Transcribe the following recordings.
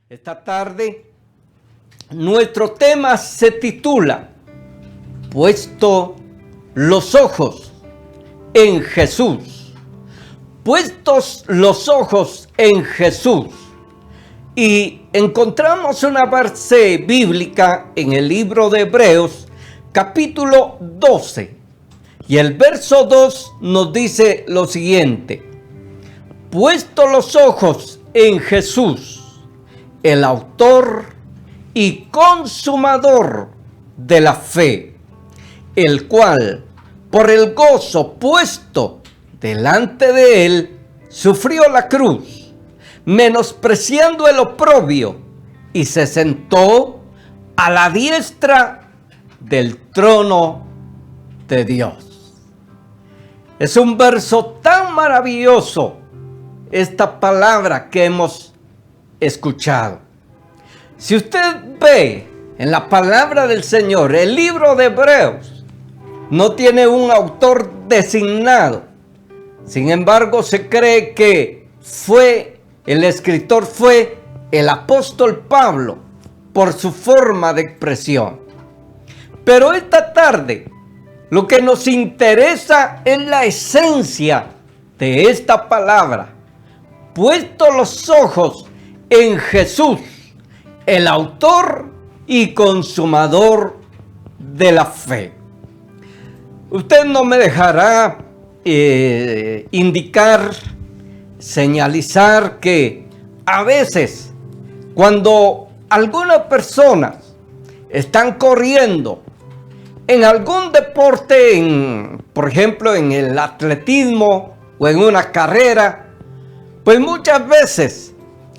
Esta tarde nuestro tema se titula Puesto los ojos en Jesús. Puestos los ojos en Jesús. Y encontramos una base bíblica en el libro de Hebreos, capítulo 12. Y el verso 2 nos dice lo siguiente: puesto los ojos en Jesús, el autor y consumador de la fe, el cual, por el gozo puesto delante de él, sufrió la cruz, menospreciando el oprobio, y se sentó a la diestra del trono de Dios. Es un verso tan maravilloso, esta palabra que hemos escuchado. Si usted ve en la palabra del Señor, el libro de Hebreos no tiene un autor designado. Sin embargo, se cree que el escritor fue el apóstol Pablo por su forma de expresión. Pero esta tarde lo que nos interesa es la esencia de esta palabra. Puesto los ojos en Jesús, el autor y consumador de la fe. Usted no me dejará señalizar que a veces cuando algunas personas están corriendo en algún deporte, por ejemplo en el atletismo o en una carrera, pues muchas veces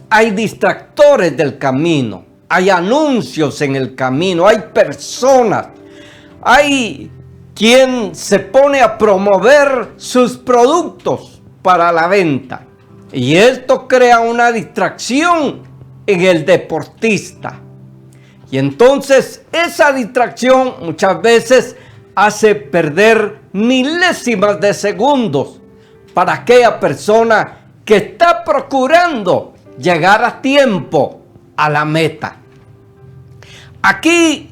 hay distractores del camino, hay anuncios en el camino, hay personas, hay quien se pone a promover sus productos para la venta. Y esto crea una distracción en el deportista. Y entonces esa distracción muchas veces hace perder milésimas de segundos para aquella persona que está procurando llegar a tiempo a la meta. Aquí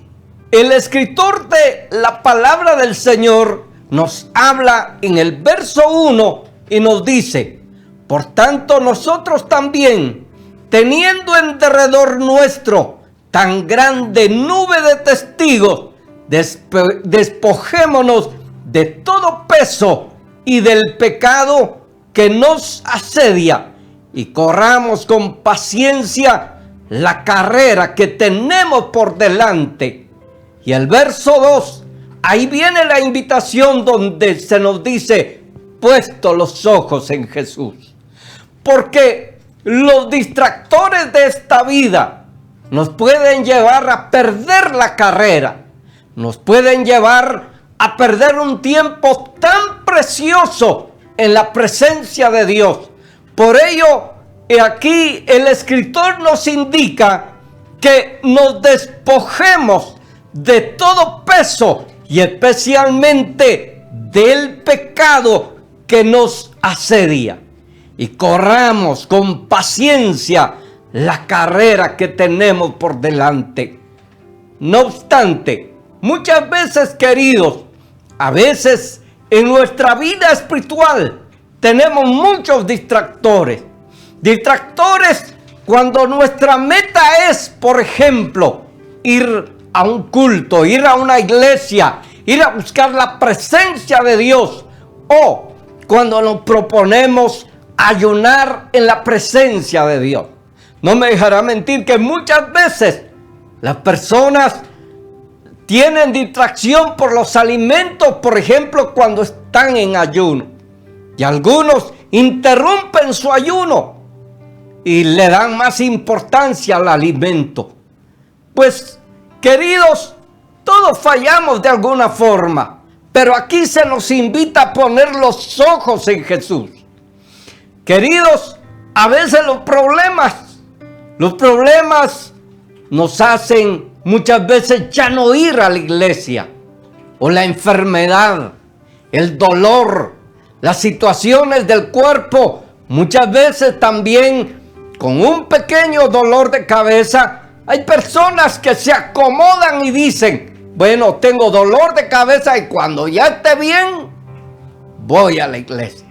el escritor de la palabra del Señor nos habla en el verso 1 y nos dice: por tanto nosotros también, teniendo en derredor nuestro tan grande nube de testigos, despojémonos de todo peso y del pecado que nos asedia, y corramos con paciencia la carrera que tenemos por delante. Y el verso 2, ahí viene la invitación donde se nos dice: puesto los ojos en Jesús. Porque los distractores de esta vida nos pueden llevar a perder la carrera, nos pueden llevar a perder un tiempo tan precioso en la presencia de Dios. Por ello, aquí el escritor nos indica que nos despojemos de todo peso y especialmente del pecado que nos asedia, y corramos con paciencia la carrera que tenemos por delante. No obstante, muchas veces, queridos, a veces en nuestra vida espiritual tenemos muchos distractores. Distractores cuando nuestra meta es, por ejemplo, ir a un culto, ir a una iglesia, ir a buscar la presencia de Dios, o cuando nos proponemos ayunar en la presencia de Dios. No me dejará mentir que muchas veces las personas tienen distracción por los alimentos, por ejemplo, cuando están en ayuno. Y algunos interrumpen su ayuno y le dan más importancia al alimento. Pues, queridos, todos fallamos de alguna forma, pero aquí se nos invita a poner los ojos en Jesús. Queridos, a veces los problemas nos hacen muchas veces ya no ir a la iglesia, o la enfermedad, el dolor, las situaciones del cuerpo, muchas veces también con un pequeño dolor de cabeza, hay personas que se acomodan y dicen, bueno, tengo dolor de cabeza y cuando ya esté bien, voy a la iglesia.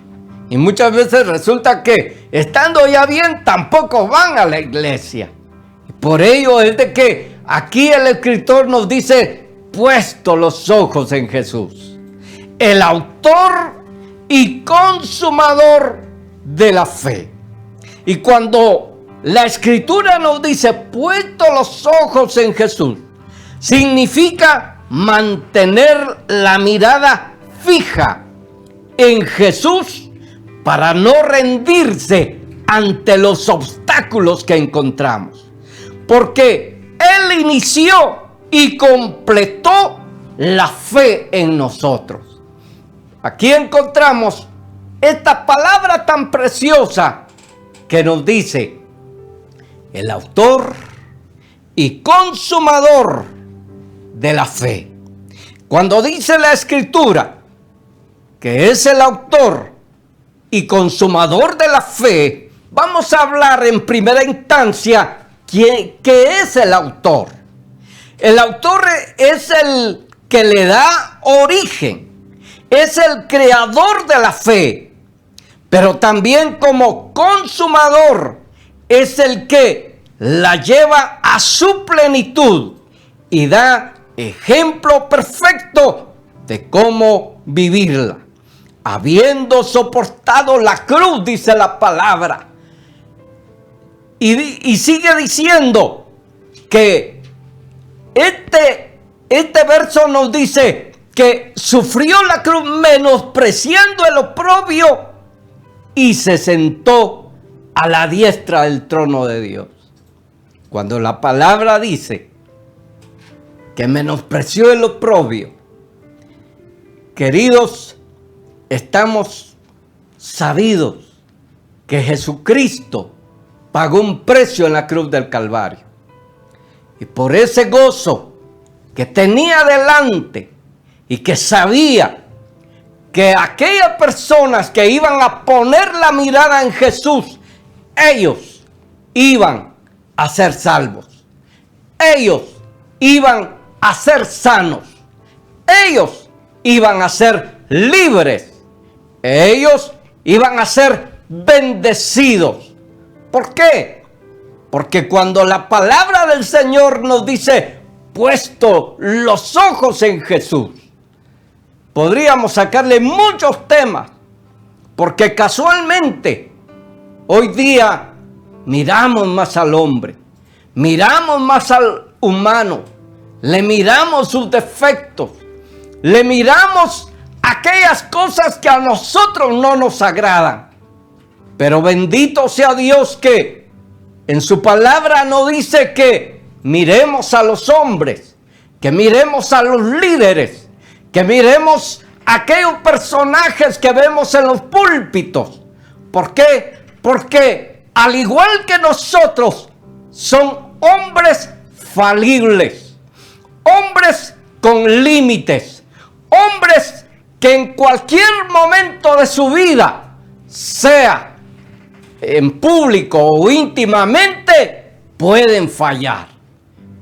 Y muchas veces resulta que estando ya bien, tampoco van a la iglesia. Y por ello es de que aquí el escritor nos dice, puesto los ojos en Jesús, el autor y consumador de la fe. Y cuando la escritura nos dice, puesto los ojos en Jesús, significa mantener la mirada fija en Jesús para no rendirse ante los obstáculos que encontramos. Porque Él inició y completó la fe en nosotros. Aquí encontramos esta palabra tan preciosa que nos dice, el autor y consumador de la fe. Cuando dice la escritura que es el autor y consumador de la fe, vamos a hablar en primera instancia qué es el autor. El autor es el que le da origen, es el creador de la fe, pero también como consumador es el que la lleva a su plenitud y da ejemplo perfecto de cómo vivirla. Habiendo soportado la cruz, dice la palabra. Y sigue diciendo que este verso nos dice que sufrió la cruz menospreciando el oprobio y se sentó a la diestra del trono de Dios. Cuando la palabra dice que menospreció el oprobio, queridos, estamos sabidos que Jesucristo pagó un precio en la cruz del Calvario. Y por ese gozo que tenía delante y que sabía que aquellas personas que iban a poner la mirada en Jesús, ellos iban a ser salvos. Ellos iban a ser sanos. Ellos iban a ser libres. Ellos iban a ser bendecidos. ¿Por qué? Porque cuando la palabra del Señor nos dice, puesto los ojos en Jesús, podríamos sacarle muchos temas, porque casualmente hoy día miramos más al hombre, miramos más al humano, le miramos sus defectos, le miramos aquellas cosas que a nosotros no nos agradan. Pero bendito sea Dios que en su palabra no dice que miremos a los hombres, que miremos a los líderes, que miremos a aquellos personajes que vemos en los púlpitos. ¿Por qué? Porque al igual que nosotros, son hombres falibles, hombres con límites, hombres que en cualquier momento de su vida, sea en público o íntimamente, pueden fallar.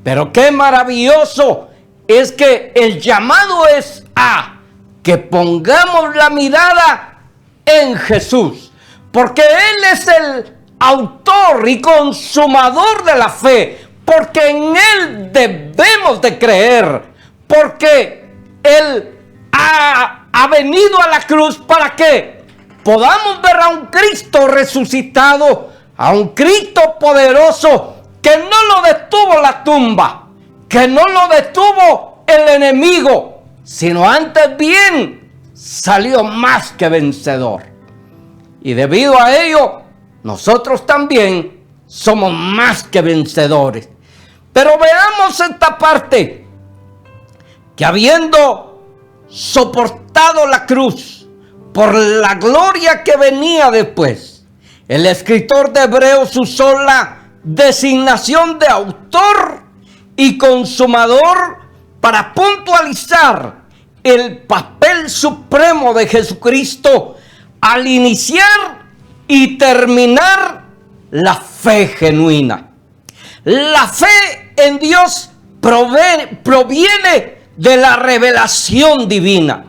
Pero qué maravilloso es que el llamado es a que pongamos la mirada en Jesús, porque Él es el autor y consumador de la fe, porque en Él debemos de creer, porque Él ha venido a la cruz para que podamos ver a un Cristo resucitado, a un Cristo poderoso que no lo detuvo la tumba, que no lo detuvo el enemigo, sino antes bien salió más que vencedor. Y debido a ello, nosotros también somos más que vencedores. Pero veamos esta parte, que habiendo soportado la cruz por la gloria que venía después, el escritor de Hebreos usó la designación de autor y consumador para puntualizar el papel supremo de Jesucristo al iniciar y terminar la fe genuina. La fe en Dios proviene de la revelación divina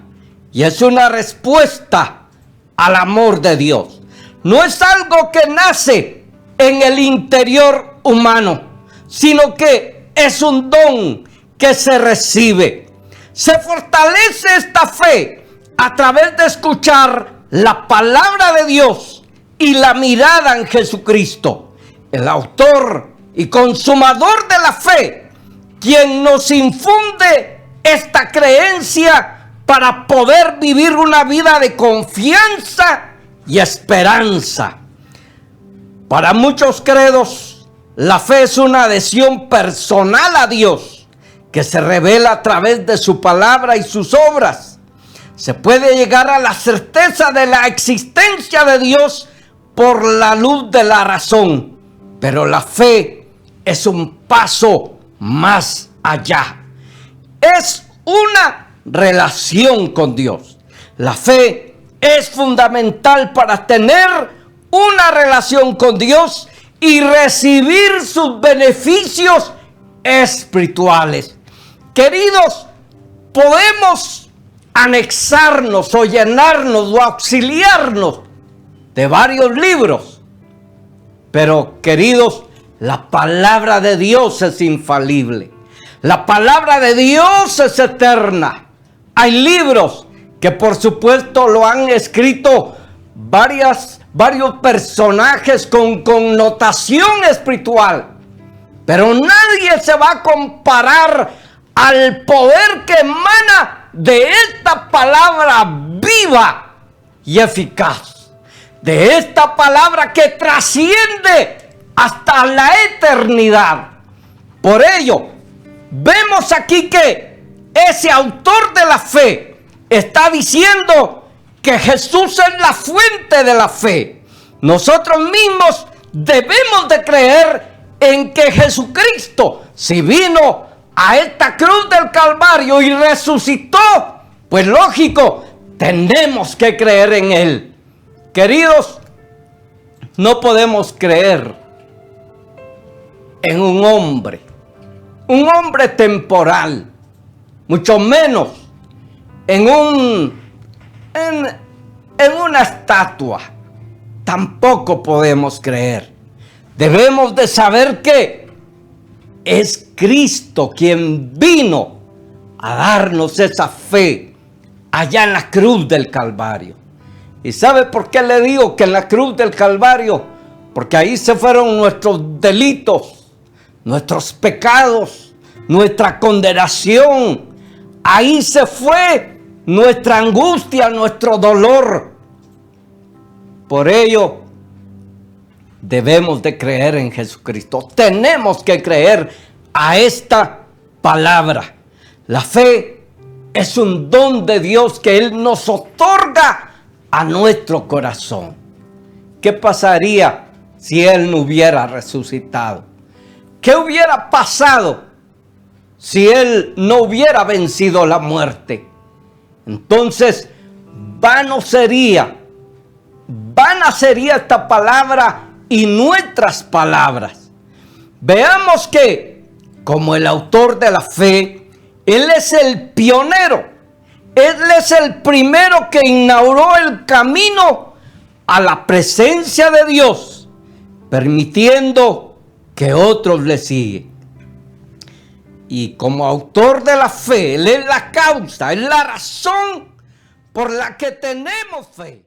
y es una respuesta al amor de Dios. No es algo que nace en el interior humano, sino que es un don que se recibe. Se fortalece esta fe a través de escuchar la palabra de Dios y la mirada en Jesucristo, el autor y consumador de la fe, quien nos infunde esta creencia para poder vivir una vida de confianza y esperanza. Para muchos credos, la fe es una adhesión personal a Dios que se revela a través de su palabra y sus obras. Se puede llegar a la certeza de la existencia de Dios por la luz de la razón, pero la fe es un paso más allá. Es una relación con Dios. La fe es fundamental para tener una relación con Dios y recibir sus beneficios espirituales. Queridos, podemos anexarnos o llenarnos o auxiliarnos de varios libros, pero queridos, la palabra de Dios es infalible. La palabra de Dios es eterna. Hay libros que por supuesto lo han escrito varios personajes con connotación espiritual, pero nadie se va a comparar al poder que emana de esta palabra viva y eficaz, de esta palabra que trasciende hasta la eternidad. Por ello, vemos aquí que ese autor de la fe está diciendo que Jesús es la fuente de la fe. Nosotros mismos debemos de creer en que Jesucristo, si vino a esta cruz del Calvario y resucitó, pues lógico, tenemos que creer en Él. Queridos, no podemos creer en un hombre temporal, mucho menos en una estatua. Tampoco podemos creer. Debemos de saber que es Cristo quien vino a darnos esa fe allá en la cruz del Calvario. ¿Y sabe por qué le digo que en la cruz del Calvario? Porque ahí se fueron nuestros delitos, nuestros pecados, nuestra condenación. Ahí se fue nuestra angustia, nuestro dolor. Por ello, debemos de creer en Jesucristo. Tenemos que creer a esta palabra. La fe es un don de Dios que Él nos otorga a nuestro corazón. ¿Qué pasaría si Él no hubiera resucitado? ¿Qué hubiera pasado si Él no hubiera vencido la muerte? Entonces, vana sería esta palabra y nuestras palabras. Veamos que, como el autor de la fe, Él es el pionero. Él es el primero que inauguró el camino a la presencia de Dios, permitiendo que otros le siguen. Y como autor de la fe, Él es la causa, es la razón por la que tenemos fe.